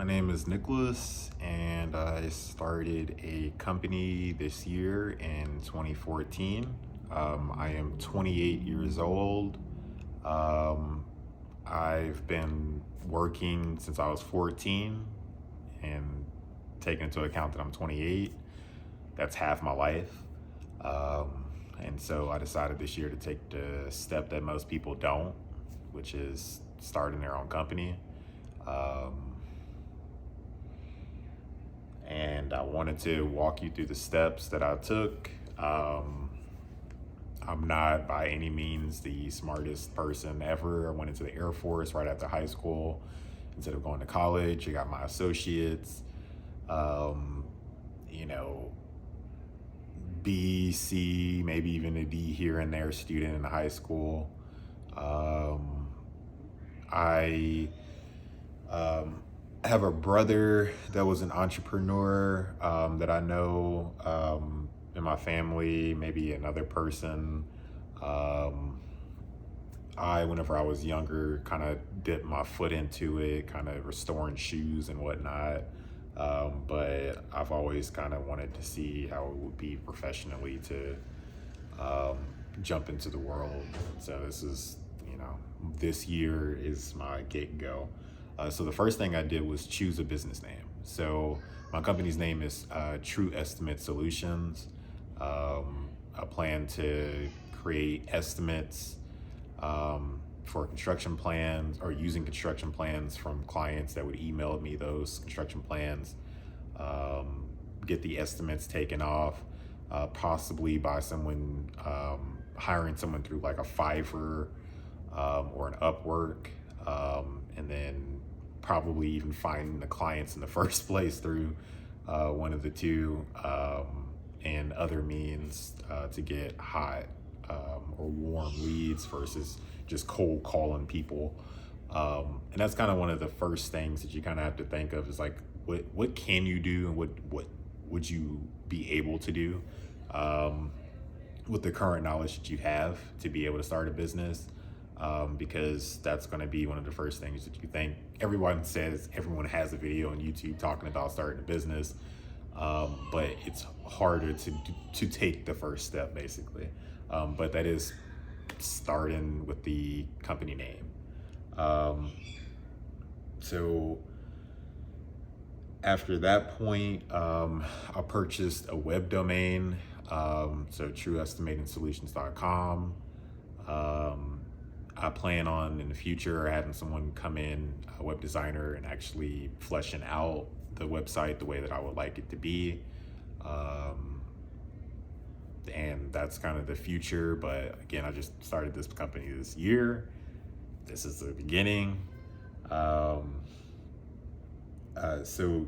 My name is Nicholas, and I started a company this year in 2014. I am 28 years old. Um, I've been working since I was 14, and taking into account that I'm 28, that's half my life. Um, and so I decided this year to take the step that most people don't, which is starting their own company. Um, and I wanted to walk you through the steps that I took. I'm not by any means the smartest person ever. I went into the Air Force right after high school. Instead of going to college, I got my associates. Um, you know, B, C, maybe even a D here and there student in high school. Um, I um, have a brother that was an entrepreneur that I know in my family, maybe another person. Um, whenever I was younger, kind of dipped my foot into it, kind of restoring shoes and whatnot. But I've always kind of wanted to see how it would be professionally to um, jump into the world. So this year is my get go. So the first thing I did was choose a business name. So my company's name is True Estimate Solutions. I plan to create estimates for construction plans, or using construction plans from clients that would email me those construction plans, get the estimates taken off, possibly by someone, hiring someone through like a Fiverr or an Upwork, and then probably even finding the clients in the first place through one of the two, and other means to get hot or warm leads versus just cold calling people. And that's kind of one of the first things that you kind of have to think of is like, what can you do, and what would you be able to do with the current knowledge that you have to be able to start a business. Because that's going to be one of the first things that you think. Everyone says everyone has a video on YouTube talking about starting a business, but it's harder to take the first step, basically. But that is starting with the company name. So after that point, I purchased a web domain, so trueestimating-solutions.com. I plan on in the future having someone come in, a web designer, and actually fleshing out the website the way that I would like it to be. And that's kind of the future. But again, I just started this company this year. This is the beginning. So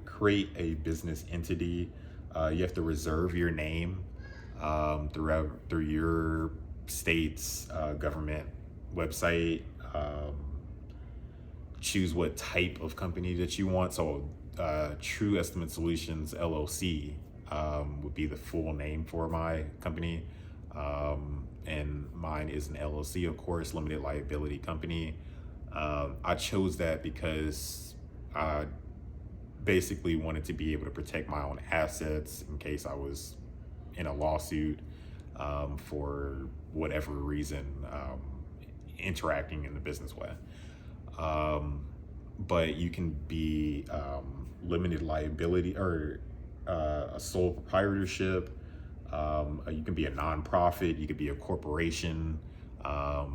create a business entity. You have to reserve your name through your state's government website. Choose what type of company that you want. So True Estimate Solutions LLC would be the full name for my company. And mine is an LLC, of course, limited liability company. I chose that because I basically wanted to be able to protect my own assets in case I was in a lawsuit for whatever reason, interacting in the business way. But you can be limited liability or a sole proprietorship. You can be a nonprofit. You could be a corporation. I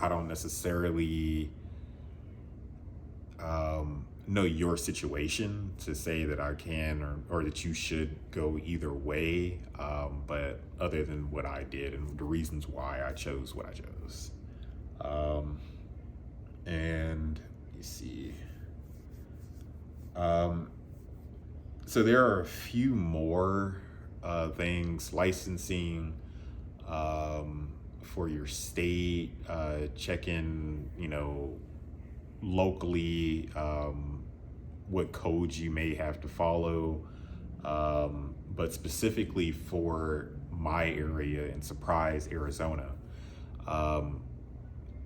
don't necessarily know your situation to say that I can or that you should go either way, but other than what I did and the reasons why I chose what I chose. And you see, so there are a few more things: licensing for your state, check in, locally, what codes you may have to follow. But specifically for my area in Surprise, Arizona,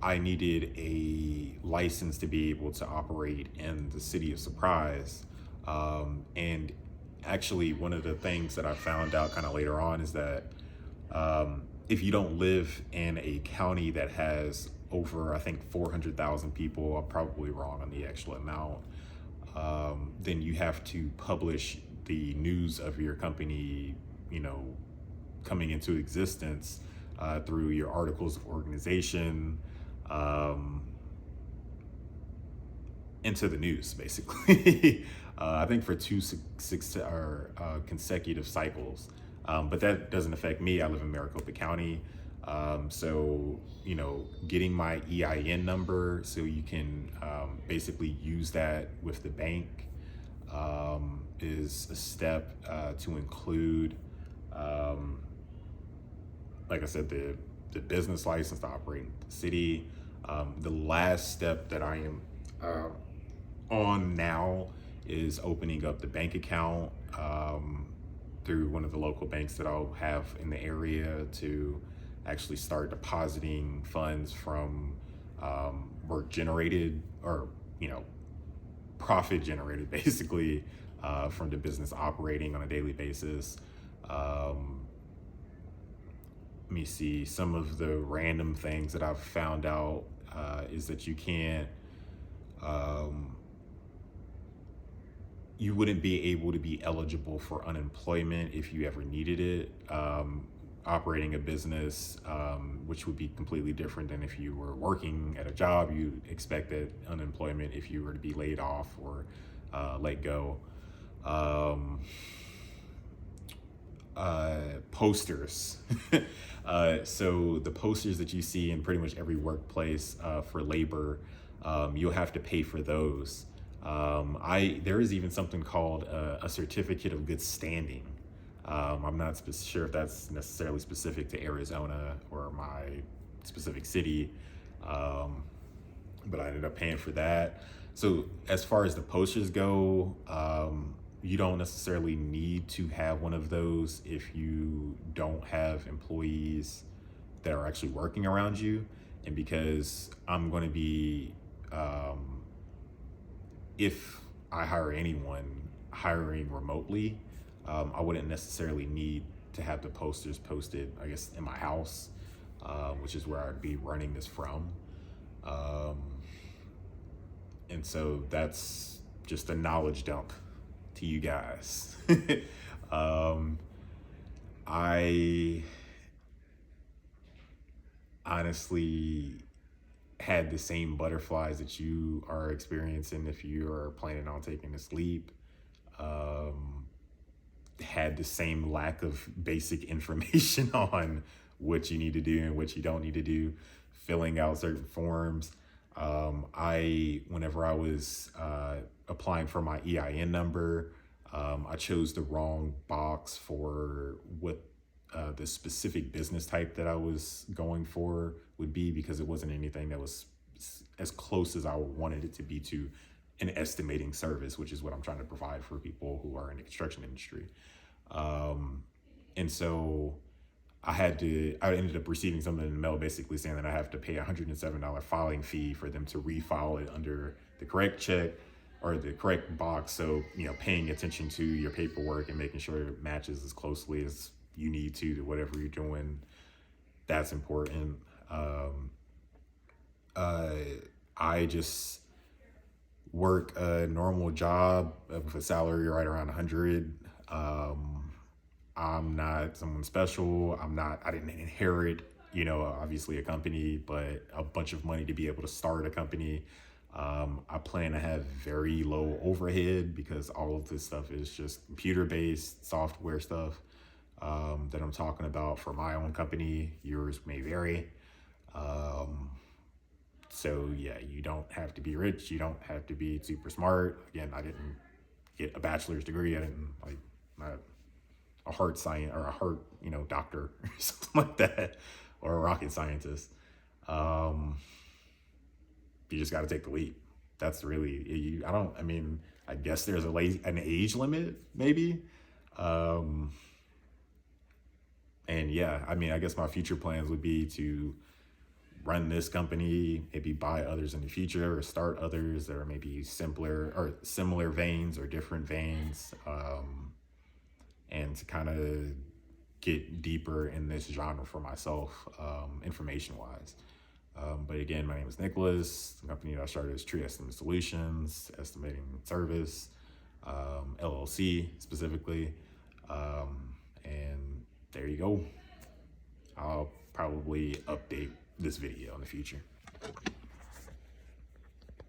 I needed a license to be able to operate in the city of Surprise. And actually, one of the things that I found out kind of later on is that if you don't live in a county that has over, I think, 400,000 people, I'm probably wrong on the actual amount, then you have to publish the news of your company, you know, coming into existence through your articles of organization, um, into the news, basically. I think for consecutive cycles. But that doesn't affect me. I live in Maricopa County. So, you know, getting my EIN number so you can basically use that with the bank is a step to include, like I said, the business license to operate in the city. The last step that I am on now is opening up the bank account through one of the local banks that I'll have in the area to actually start depositing funds from work generated, or, you know, profit generated basically from the business operating on a daily basis. Let me see, some of the random things that I've found out is that you wouldn't be able to be eligible for unemployment if you ever needed it. Operating a business, which would be completely different than if you were working at a job. You expected unemployment if you were to be laid off or let go. Posters. So the posters that you see in pretty much every workplace for labor, you'll have to pay for those. There is even something called a certificate of good standing. I'm not sure if that's necessarily specific to Arizona or my specific city, but I ended up paying for that. So as far as the posters go, you don't necessarily need to have one of those if you don't have employees that are actually working around you. And because I'm going to be, if I hire anyone hiring remotely, I wouldn't necessarily need to have the posters posted, I guess, in my house, which is where I'd be running this from. And so that's just a knowledge dump to you guys. I honestly had the same butterflies that you are experiencing if you are planning on taking a sleep. Had the same lack of basic information on what you need to do and what you don't need to do, filling out certain forms. Whenever I was applying for my EIN number, I chose the wrong box for what the specific business type that I was going for would be, because it wasn't anything that was as close as I wanted it to be to an estimating service, which is what I'm trying to provide for people who are in the construction industry. And so I ended up receiving something in the mail basically saying that I have to pay $107 filing fee for them to refile it under the correct check or the correct box. So, you know, paying attention to your paperwork and making sure it matches as closely as you need to whatever you're doing, that's important. I just work a normal job with a salary right around 100. I'm not someone special. I didn't inherit, you know, obviously a company, but a bunch of money to be able to start a company. I plan to have very low overhead because all of this stuff is just computer-based software stuff that I'm talking about for my own company. Yours may vary. So yeah, you don't have to be rich. You don't have to be super smart. Again, I didn't get a bachelor's degree. I didn't not a heart science or a heart, you know, doctor or something like that, or a rocket scientist. You just got to take the leap. That's really, I guess there's an age limit maybe. And yeah, I guess my future plans would be to run this company, maybe buy others in the future or start others that are maybe simpler or similar veins or different veins, and to kind of get deeper in this genre for myself, information wise. But again, my name is Nicholas. The company that I started is Tree Estimate Solutions, estimating service, LLC specifically. And there you go. I'll probably update this video in the future.